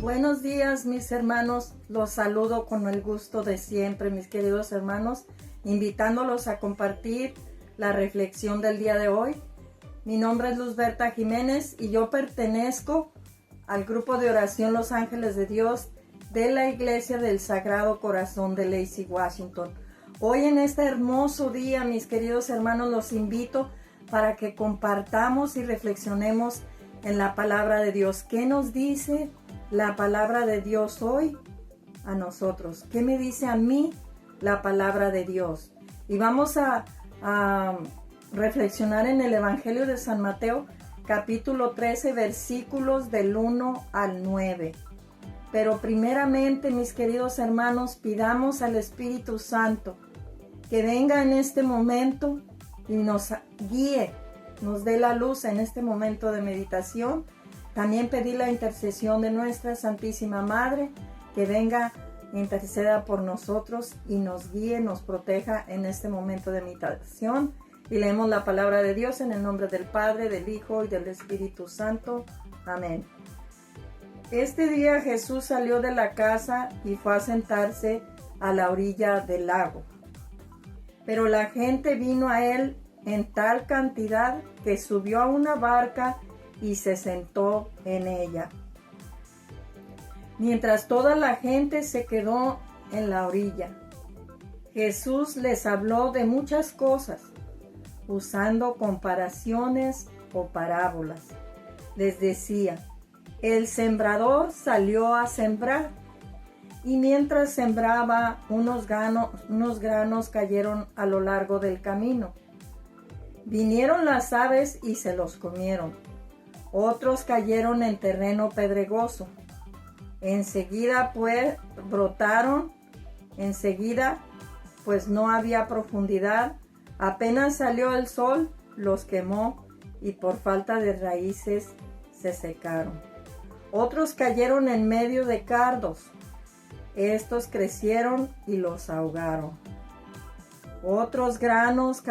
Buenos días, mis hermanos, los saludo con el gusto de siempre, mis queridos hermanos, invitándolos a compartir la reflexión del día de hoy. Mi nombre es Luzberta Jiménez y yo pertenezco al grupo de oración Los Ángeles de Dios de la Iglesia del Sagrado Corazón de Lacey, Washington. Hoy en este hermoso día, mis queridos hermanos, los invito para que compartamos y reflexionemos en la palabra de Dios. ¿Qué nos dice la palabra de Dios hoy a nosotros? ¿Qué me dice a mí la palabra de Dios? Y vamos a reflexionar en el Evangelio de San Mateo, capítulo 13, versículos del 1 al 9. Pero primeramente, mis queridos hermanos, pidamos al Espíritu Santo que venga en este momento y nos guíe, nos dé la luz en este momento de meditación. También pedir la intercesión de nuestra Santísima Madre, que venga, interceda por nosotros y nos guíe, nos proteja en este momento de meditación. Y leemos la palabra de Dios en el nombre del Padre, del Hijo y del Espíritu Santo. Amén. Este día Jesús salió de la casa y fue a sentarse a la orilla del lago. Pero la gente vino a él en tal cantidad que subió a una barca y se sentó en ella, mientras toda la gente se quedó en la orilla. Jesús les habló de muchas cosas, usando comparaciones o parábolas. Les decía: el sembrador salió a sembrar, y mientras sembraba, unos granos cayeron a lo largo del camino. Vinieron las aves y se los comieron. Otros cayeron en terreno pedregoso. Enseguida pues brotaron, pues no había profundidad. Apenas salió el sol, los quemó y por falta de raíces se secaron. Otros cayeron en medio de cardos. Estos crecieron y los ahogaron. Otros granos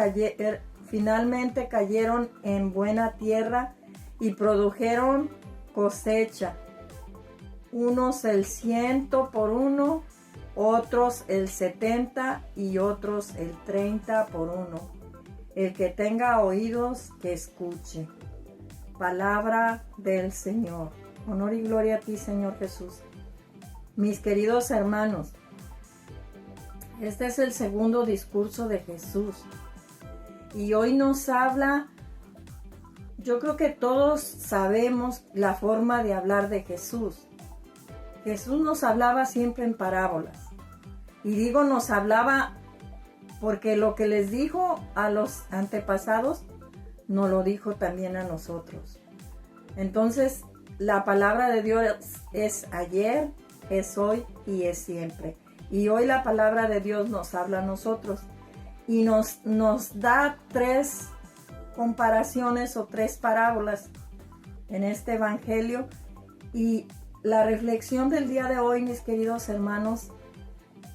finalmente cayeron en buena tierra y produjeron cosecha. Unos el 100 por uno, otros el 70 y otros el 30 por uno. El que tenga oídos, que escuche. Palabra del Señor. Honor y gloria a ti, Señor Jesús. Mis queridos hermanos, este es el segundo discurso de Jesús. Y hoy nos habla, yo creo que todos sabemos la forma de hablar de Jesús. Jesús nos hablaba siempre en parábolas. Y digo nos hablaba porque lo que les dijo a los antepasados, nos lo dijo también a nosotros. Entonces, la palabra de Dios es ayer, es hoy y es siempre. Y hoy la palabra de Dios nos habla a nosotros y nos da 3 comparaciones o 3 parábolas en este evangelio. Y la reflexión del día de hoy, mis queridos hermanos,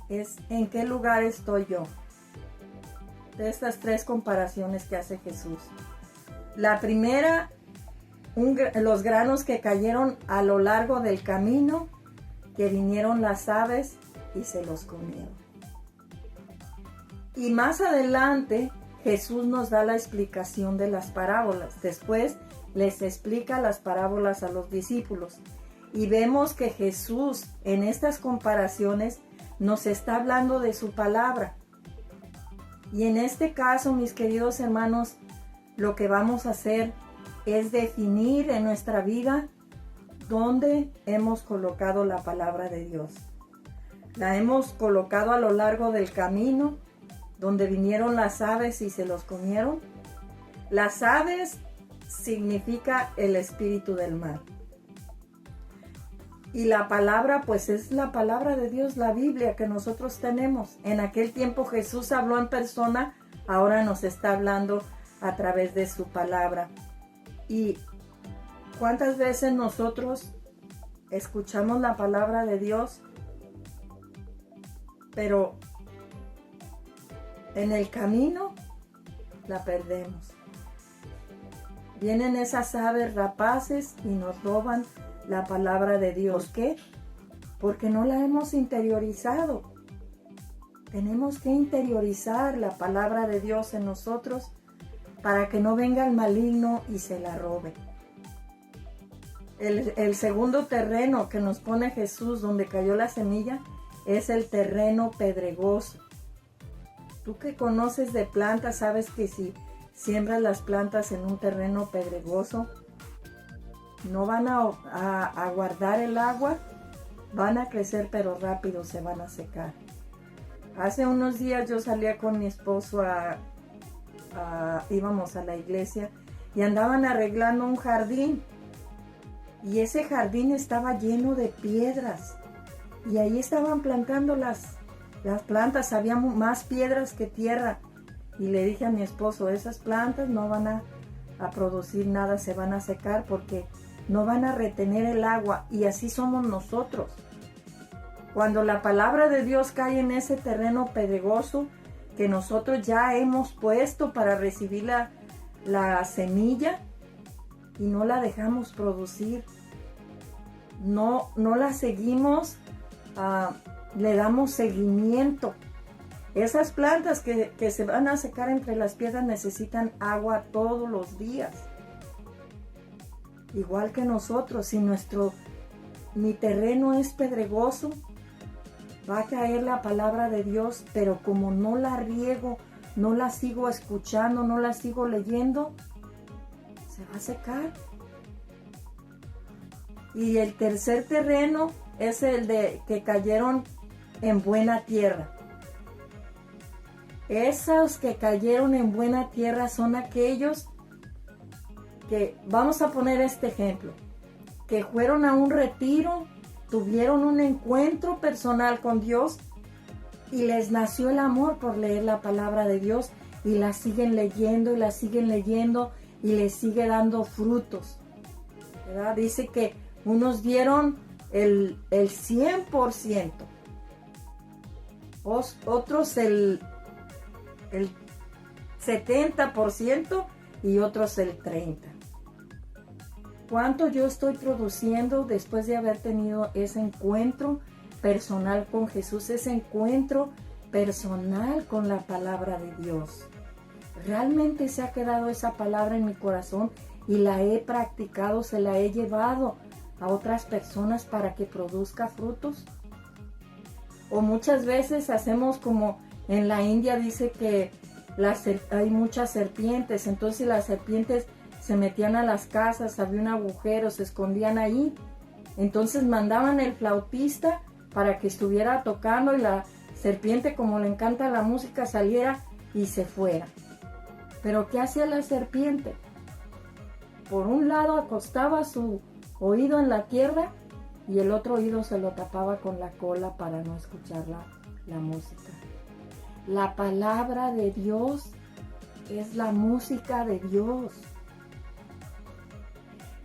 es ¿en qué lugar estoy yo? De estas 3 comparaciones que hace Jesús. La primera, los granos que cayeron a lo largo del camino, que vinieron las aves y se los comieron. Y más adelante Jesús nos da la explicación de las parábolas. Después les explica las parábolas a los discípulos. Y vemos que Jesús en estas comparaciones nos está hablando de su palabra. Y en este caso, mis queridos hermanos, lo que vamos a hacer es definir en nuestra vida dónde hemos colocado la palabra de Dios. La hemos colocado a lo largo del camino, donde vinieron las aves y se los comieron. Las aves significa el espíritu del mal. Y la palabra, pues es la palabra de Dios, la Biblia que nosotros tenemos. En aquel tiempo Jesús habló en persona, ahora nos está hablando a través de su palabra. Y ¿cuántas veces nosotros escuchamos la palabra de Dios, pero en el camino la perdemos. Vienen esas aves rapaces y nos roban la palabra de Dios. ¿Por qué? Porque no la hemos interiorizado. Tenemos que interiorizar la palabra de Dios en nosotros para que no venga el maligno y se la robe. El segundo terreno que nos pone Jesús donde cayó la semilla es el terreno pedregoso. Tú que conoces de plantas sabes que si siembras las plantas en un terreno pedregoso, no van a guardar el agua, van a crecer pero rápido se van a secar. Hace unos días yo salía con mi esposo íbamos a la iglesia y andaban arreglando un jardín y ese jardín estaba lleno de piedras y ahí estaban plantando las plantas, había más piedras que tierra y le dije a mi esposo, esas plantas no van a producir nada, se van a secar porque no van a retener el agua y así somos nosotros. Cuando la palabra de Dios cae en ese terreno pedregoso que nosotros ya hemos puesto para recibir la semilla y no la dejamos producir, no la seguimos, le damos seguimiento. Esas plantas que se van a secar entre las piedras necesitan agua todos los días. Igual que nosotros, si mi terreno es pedregoso, va a caer la palabra de Dios, pero como no la riego, no la sigo escuchando, no la sigo leyendo, se va a secar. Y el tercer terreno es el de que cayeron en buena tierra. Esos que cayeron en buena tierra son aquellos que, vamos a poner este ejemplo, que fueron a un retiro, tuvieron un encuentro personal con Dios y les nació el amor por leer la palabra de Dios y la siguen leyendo y la siguen leyendo y les sigue dando frutos, ¿verdad? Dice que unos dieron el 100%, otros el 70% y otros el 30%. ¿Cuánto yo estoy produciendo después de haber tenido ese encuentro personal con Jesús, ese encuentro personal con la palabra de Dios? ¿Realmente se ha quedado esa palabra en mi corazón y la he practicado, se la he llevado a otras personas para que produzca frutos? O muchas veces hacemos como en la India dice que hay muchas serpientes, entonces las serpientes se metían a las casas, había un agujero, se escondían ahí. Entonces mandaban el flautista para que estuviera tocando y la serpiente, como le encanta la música, saliera y se fuera. Pero ¿qué hacía la serpiente? Por un lado acostaba su oído en la tierra y el otro oído se lo tapaba con la cola para no escuchar la música. La palabra de Dios es la música de Dios.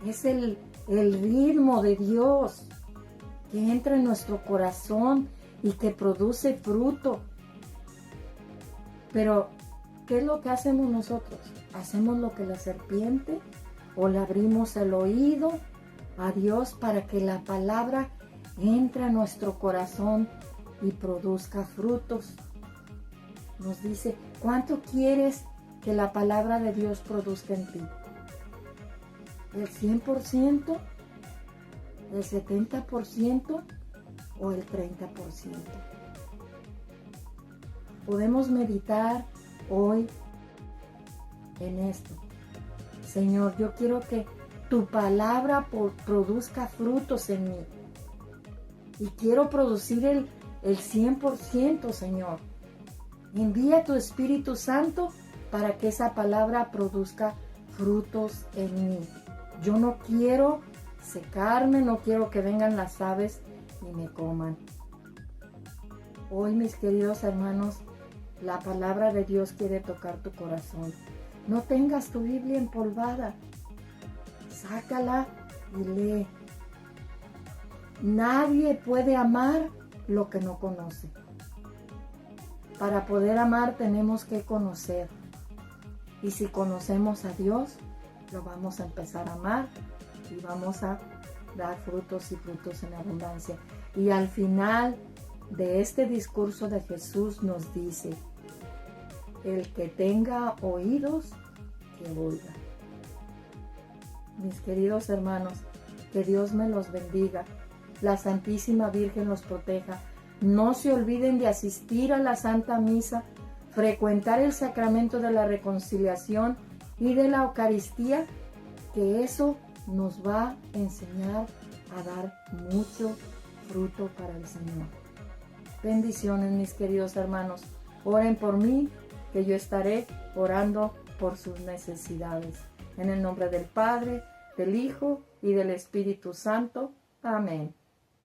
Es el ritmo de Dios que entra en nuestro corazón y que produce fruto. Pero, ¿qué es lo que hacemos nosotros? ¿Hacemos lo que la serpiente o le abrimos el oído a Dios para que la palabra entre a nuestro corazón y produzca frutos? Nos dice, ¿cuánto quieres que la palabra de Dios produzca en ti? ¿El 100%? ¿El 70%? ¿O el 30%? Podemos meditar hoy en esto. Señor, yo quiero que tu palabra produzca frutos en mí. Y quiero producir el 100%, Señor. Envía tu Espíritu Santo para que esa palabra produzca frutos en mí. Yo no quiero secarme, no quiero que vengan las aves y me coman. Hoy, mis queridos hermanos, la palabra de Dios quiere tocar tu corazón. No tengas tu Biblia empolvada. Sácala y lee. Nadie puede amar lo que no conoce. Para poder amar tenemos que conocer. Y si conocemos a Dios, lo vamos a empezar a amar y vamos a dar frutos y frutos en abundancia. Y al final de este discurso de Jesús nos dice: el que tenga oídos, que oiga. Mis queridos hermanos, que Dios me los bendiga. La Santísima Virgen los proteja. No se olviden de asistir a la Santa Misa, frecuentar el sacramento de la reconciliación y de la Eucaristía, que eso nos va a enseñar a dar mucho fruto para el Señor. Bendiciones, mis queridos hermanos. Oren por mí, que yo estaré orando por sus necesidades. En el nombre del Padre, del Hijo y del Espíritu Santo. Amén.